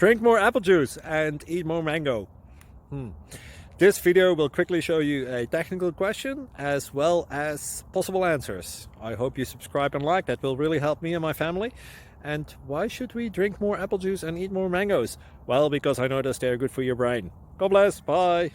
Drink more apple juice and eat more mango. This video will quickly show you a technical question as well as possible answers. I hope you subscribe and like, that will really help me and my family. And why should we drink more apple juice and eat more mangoes? Well, because I noticed they're good for your brain. God bless, bye!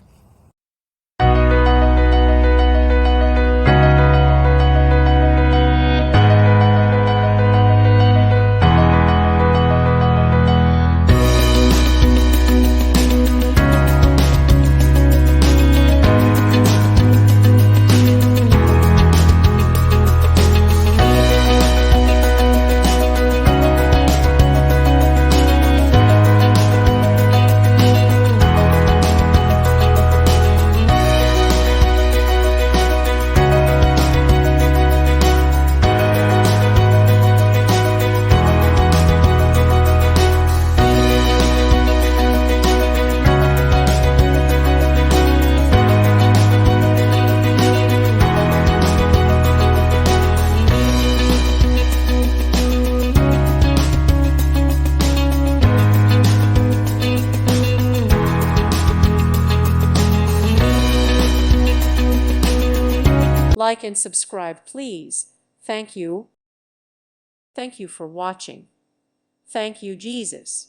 Like and subscribe, please. Thank you. Thank you for watching. Thank you, Jesus.